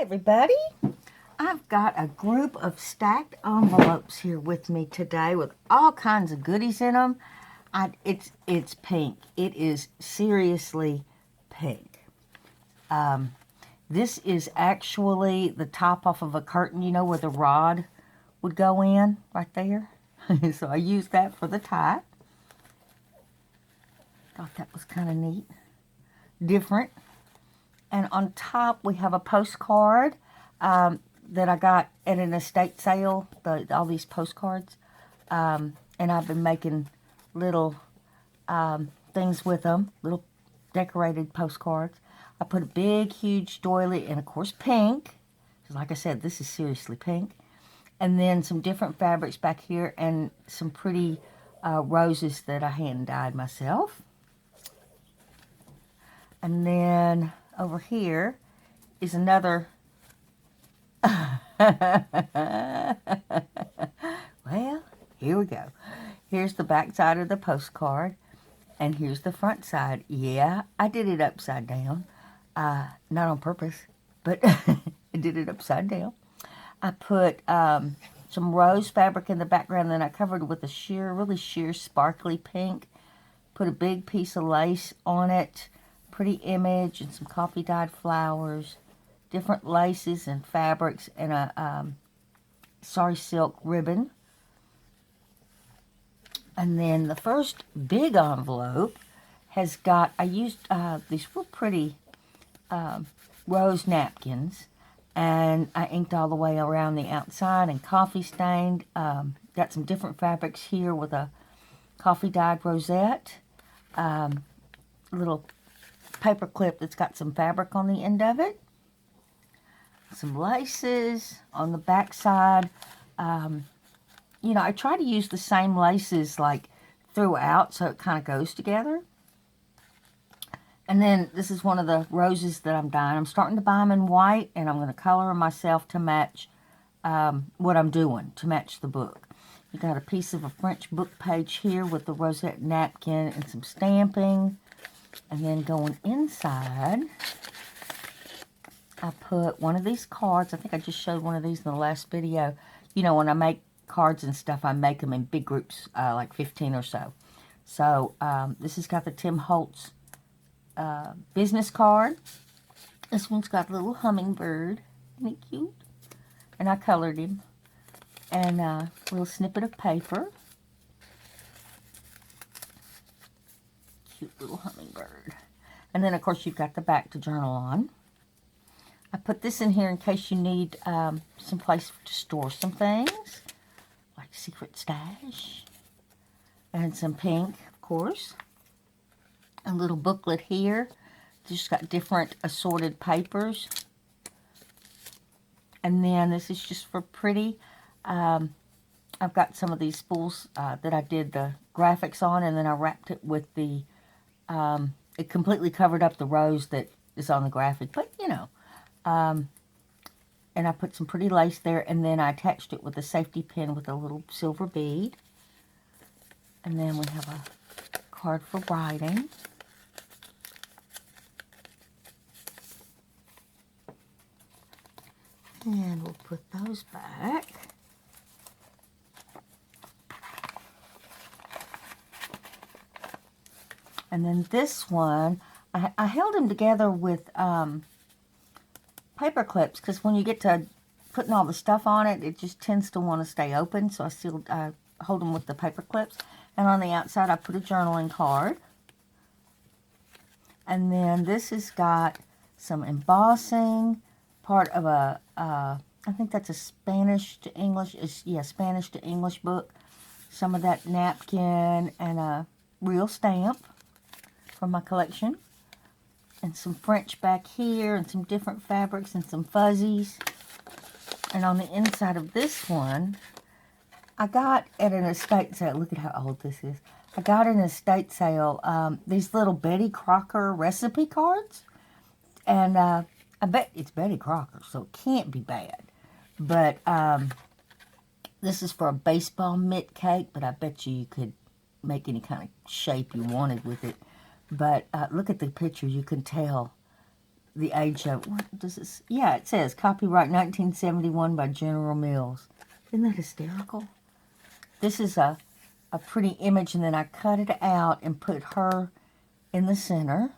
Everybody. I've got a group of stacked envelopes here with me today with all kinds of goodies in them. It's pink. It is seriously pink. This is actually the top off of a curtain, you know, where the rod would go in right there. So I used that for the tie. Thought that was kind of neat. Different. And on top, we have a postcard that I got at an estate sale, all these postcards. And I've been making little things with them, little decorated postcards. I put a big, huge doily, and of course pink. Because like I said, this is seriously pink. And then some different fabrics back here and some pretty roses that I hand dyed myself. And then over here is another. Well, here we go. Here's the back side of the postcard, and here's the front side. Yeah, I did it upside down. Not on purpose, but I did it upside down. I put some rose fabric in the background, then I covered with a really sheer, sparkly pink. Put a big piece of lace on it. Pretty image and some coffee dyed flowers, different laces and fabrics, and a sari silk ribbon. And then the first big envelope has got, I used these real pretty rose napkins, and I inked all the way around the outside and coffee stained. Got some different fabrics here with a coffee dyed rosette, little paper clip that's got some fabric on the end of it, some laces on the back side. You know, I try to use the same laces like throughout so it kind of goes together. And then this is one of the roses that I'm dyeing. I'm starting to buy them in white, and I'm going to color them myself to match what I'm doing, to match the book. You got a piece of a French book page here with the rosette napkin and some stamping. And then going inside, I put one of these cards. I think I just showed one of these in the last video. You know, when I make cards and stuff, I make them in big groups, like 15 or so. So this has got the Tim Holtz business card. This one's got a little hummingbird. Isn't he cute? And I colored him. And a little snippet of paper. Cute little hummingbird. And then, of course, you've got the back to journal on. I put this in here in case you need some place to store some things, like secret stash. And some pink, of course. A little booklet here. Just got different assorted papers. And then this is just for pretty. I've got some of these spools that I did the graphics on, and then I wrapped it with the, it completely covered up the rose that is on the graphic, but you know. And I put some pretty lace there, and then I attached it with a safety pin with a little silver bead. And then we have a card for writing. And we'll put those back. And then this one, I held them together with paper clips, because when you get to putting all the stuff on it, it just tends to want to stay open. So I hold them with the paper clips. And on the outside, I put a journaling card. And then this has got some embossing, part of a, I think that's a Spanish to English, Spanish to English book. Some of that napkin and a real stamp from my collection. And some French back here, and some different fabrics, and some fuzzies. And on the inside of this one, I got at an estate sale, look at how old this is. I got at an estate sale these little Betty Crocker recipe cards. And I bet it's Betty Crocker, so it can't be bad. But this is for a baseball mitt cake, but I bet you could make any kind of shape you wanted with it. But look at the picture. You can tell the age of, what does this, yeah, it says copyright 1971 by General Mills. Isn't that hysterical? This is a pretty image, and then I cut it out and put her in the center.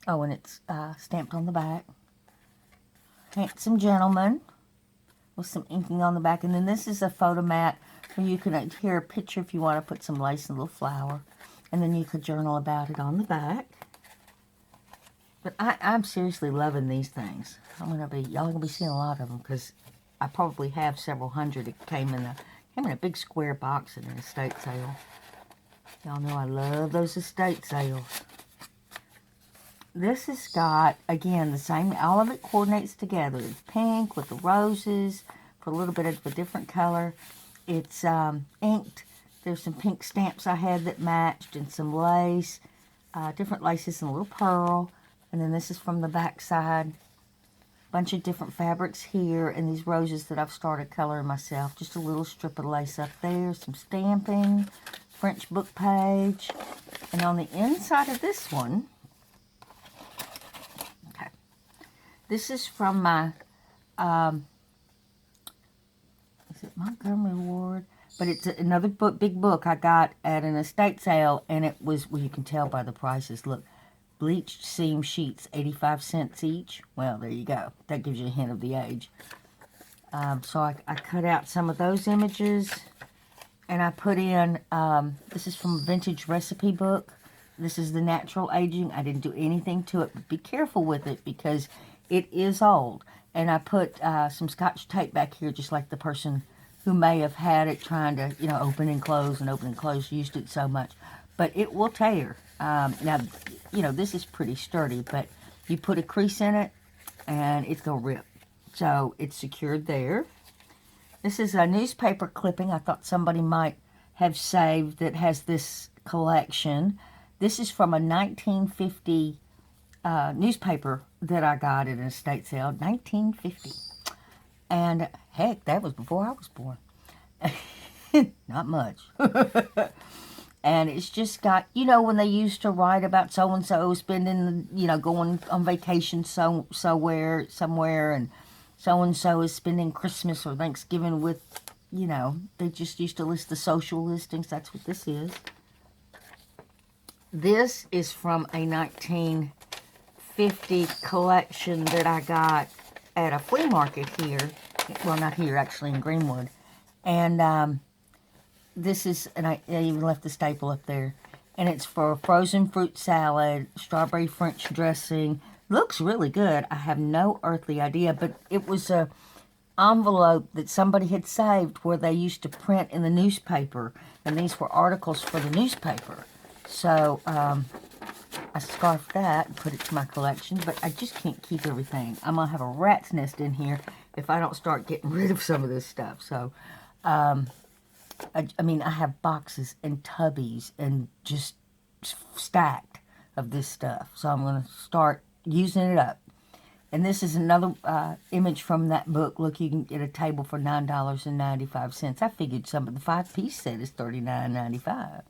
Oh, and it's stamped on the back. Handsome gentleman with some inking on the back. And then this is a photo mat where you can adhere a picture if you want to put some lace and a little flower. And then you could journal about it on the back. But I'm seriously loving these things. Y'all gonna be seeing a lot of them because I probably have several hundred. It came in a big square box in an estate sale. Y'all know I love those estate sales. This has got, again, the same, all of it coordinates together. It's pink with the roses for a little bit of a different color. It's inked. There's some pink stamps I had that matched and some lace, different laces and a little pearl. And then this is from the back side. Bunch of different fabrics here and these roses that I've started coloring myself. Just a little strip of lace up there, some stamping, French book page. And on the inside of this one, this is from my, is it Montgomery Ward? But it's another book, big book I got at an estate sale, and it was, well, you can tell by the prices. Look, bleached seam sheets, 85 cents each. Well, there you go. That gives you a hint of the age. So I cut out some of those images, and I put in, this is from a vintage recipe book. This is the natural aging. I didn't do anything to it, but be careful with it because it is old. And I put some Scotch tape back here, just like the person who may have had it trying to, open and close and open and close, used it so much. But it will tear. Now, this is pretty sturdy, but you put a crease in it, and it's going to rip. So it's secured there. This is a newspaper clipping I thought somebody might have saved that has this collection. This is from a 1950 newspaper that I got at an estate sale, 1950. And heck, that was before I was born. Not much. And it's just got, when they used to write about so-and-so spending, going on vacation somewhere, and so-and-so is spending Christmas or Thanksgiving with, they just used to list the social listings. That's what this is. This is from a 1950 collection that I got at a flea market here. Well, not here, actually, in Greenwood. And this is, and I even left the staple up there. And it's for frozen fruit salad, strawberry French dressing. Looks really good. I have no earthly idea, but it was a envelope that somebody had saved where they used to print in the newspaper. And these were articles for the newspaper. So, I scarfed that and put it to my collection, but I just can't keep everything. I'm going to have a rat's nest in here if I don't start getting rid of some of this stuff. So, I have boxes and tubbies and just stacked of this stuff. So I'm going to start using it up. And this is another image from that book. Look, you can get a table for $9.95. I figured some of the 5-piece set is $39.95.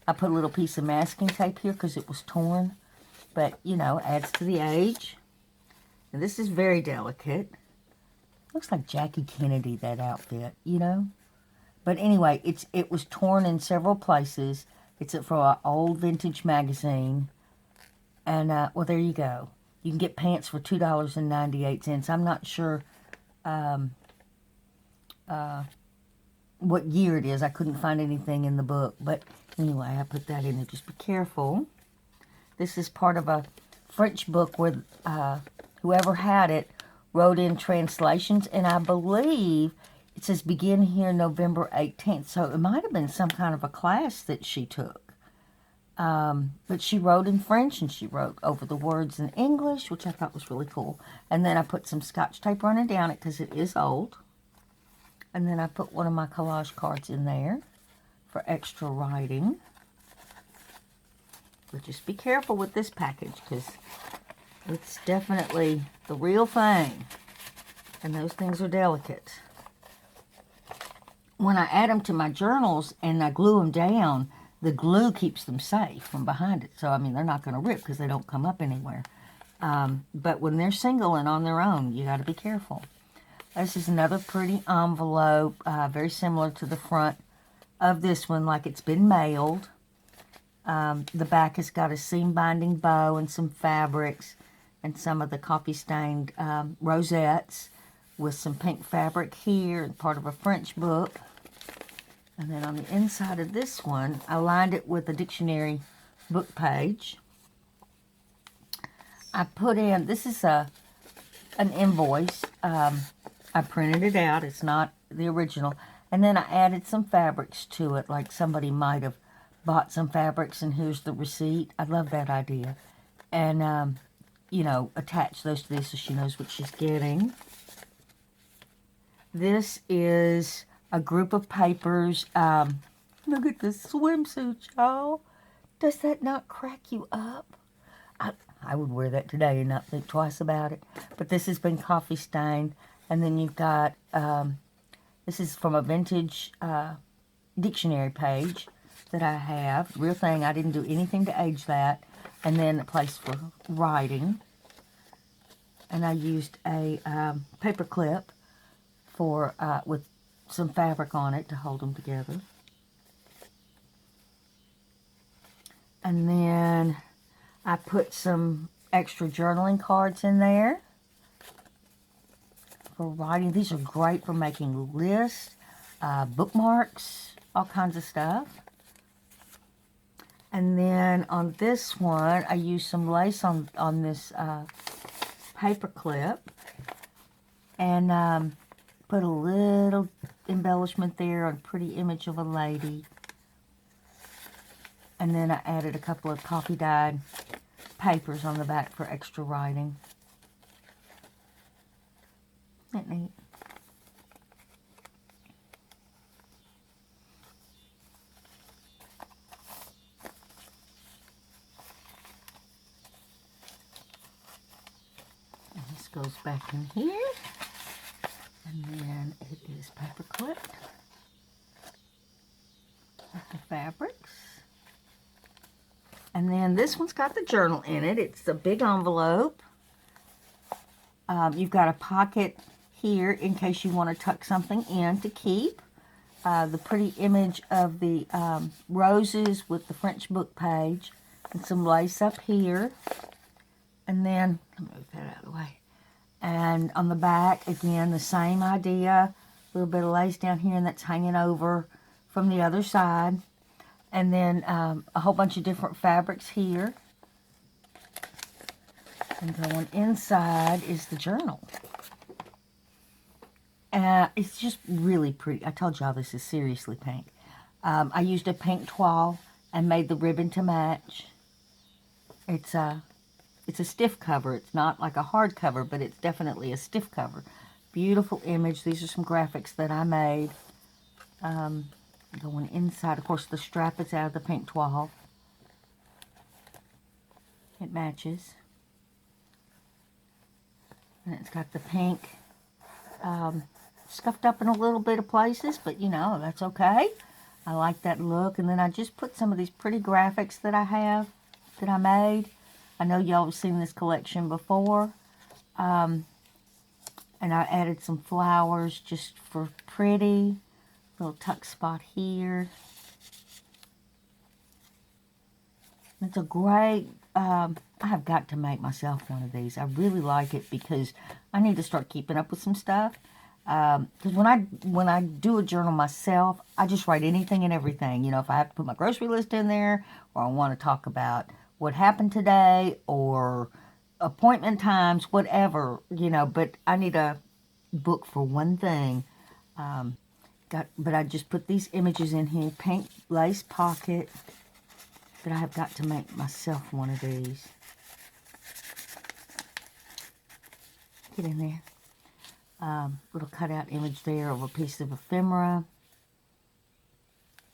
I put a little piece of masking tape here because it was torn. But, adds to the age. And this is very delicate. Looks like Jackie Kennedy, that outfit, But anyway, it was torn in several places. It's from an old vintage magazine. And, well, there you go. You can get pants for $2.98. I'm not sure what year it is. I couldn't find anything in the book. But anyway, I put that in there. Just be careful. This is part of a French book where whoever had it wrote in translations. And I believe it says begin here November 18th. So it might have been some kind of a class that she took. But she wrote in French and she wrote over the words in English, which I thought was really cool. And then I put some Scotch tape running down it because it is old. And then I put one of my collage cards in there for extra writing. But just be careful with this package because it's definitely the real thing. And those things are delicate. When I add them to my journals and I glue them down, the glue keeps them safe from behind it. So, they're not going to rip because they don't come up anywhere. But when they're single and on their own, you got to be careful. This is another pretty envelope, very similar to the front of this one, like it's been mailed. The back has got a seam binding bow and some fabrics and some of the coffee stained rosettes with some pink fabric here and part of a French book. And then on the inside of this one, I lined it with a dictionary book page. I put in, this is an invoice. I printed it out. It's not the original. And then I added some fabrics to it, like somebody might have bought some fabrics and here's the receipt. I love that idea. And, you know, attach those to this so she knows what she's getting. This is a group of papers. Look at this swimsuit, y'all. Does that not crack you up? I would wear that today and not think twice about it. But this has been coffee stained. And then you've got, this is from a vintage dictionary page that I have. Real thing, I didn't do anything to age that. And then a place for writing. And I used a paper clip for with some fabric on it to hold them together. And then I put some extra journaling cards in there for writing. These are great for making lists, bookmarks, all kinds of stuff. And then on this one, I used some lace on this paper clip and put a little embellishment there, a pretty image of a lady. And then I added a couple of coffee dyed papers on the back for extra writing. Isn't that neat? And this goes back in here. And then it is paper clipped with the fabrics. And then this one's got the journal in it. It's a big envelope. You've got a pocket here in case you want to tuck something in to keep. The pretty image of the roses with the French book page and some lace up here. And then, let me move that out of the way. And on the back, again, the same idea. A little bit of lace down here, and that's hanging over from the other side. And then a whole bunch of different fabrics here. And going inside is the journal. It's just really pretty. I told y'all this is seriously pink. I used a pink toile and made the ribbon to match. It's a stiff cover. It's not like a hard cover, but it's definitely a stiff cover. Beautiful image. These are some graphics that I made. Going inside, of course, the strap is out of the pink toile. It matches. And it's got the pink scuffed up in a little bit of places, but you know, that's okay. I like that look. And then I just put some of these pretty graphics that I have, that I made. I know y'all have seen this collection before. And I added some flowers just for pretty. Little tuck spot here. It's a great, I have got to make myself one of these. I really like it because I need to start keeping up with some stuff. Because when I do a journal myself, I just write anything and everything. You know, if I have to put my grocery list in there, or I want to talk about what happened today, or appointment times, whatever, you know, but I need a book for one thing. But I just put these images in here. Pink lace pocket. But I have got to make myself one of these. Get in there. Little cutout image there of a piece of ephemera.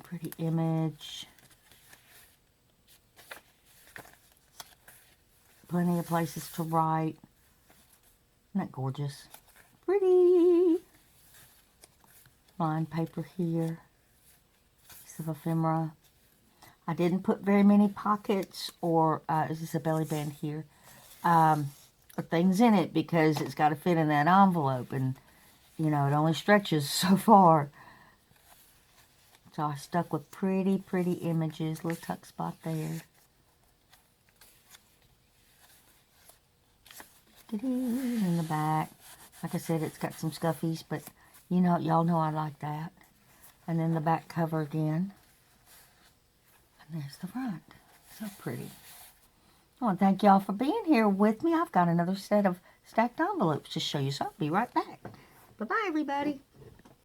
Pretty image. Plenty of places to write. Isn't that gorgeous? Pretty. Lined paper here. Piece of ephemera. I didn't put very many pockets or, is this a belly band here? things in it because it's got to fit in that envelope, and you know, it only stretches so far. So I stuck with pretty images. Little tuck spot there. In the back. Like I said, it's got some scuffies, but you know, y'all know I like that. And then the back cover again. And there's the front. So pretty. I want to thank y'all for being here with me. I've got another set of stacked envelopes to show you, so I'll be right back. Bye-bye, everybody.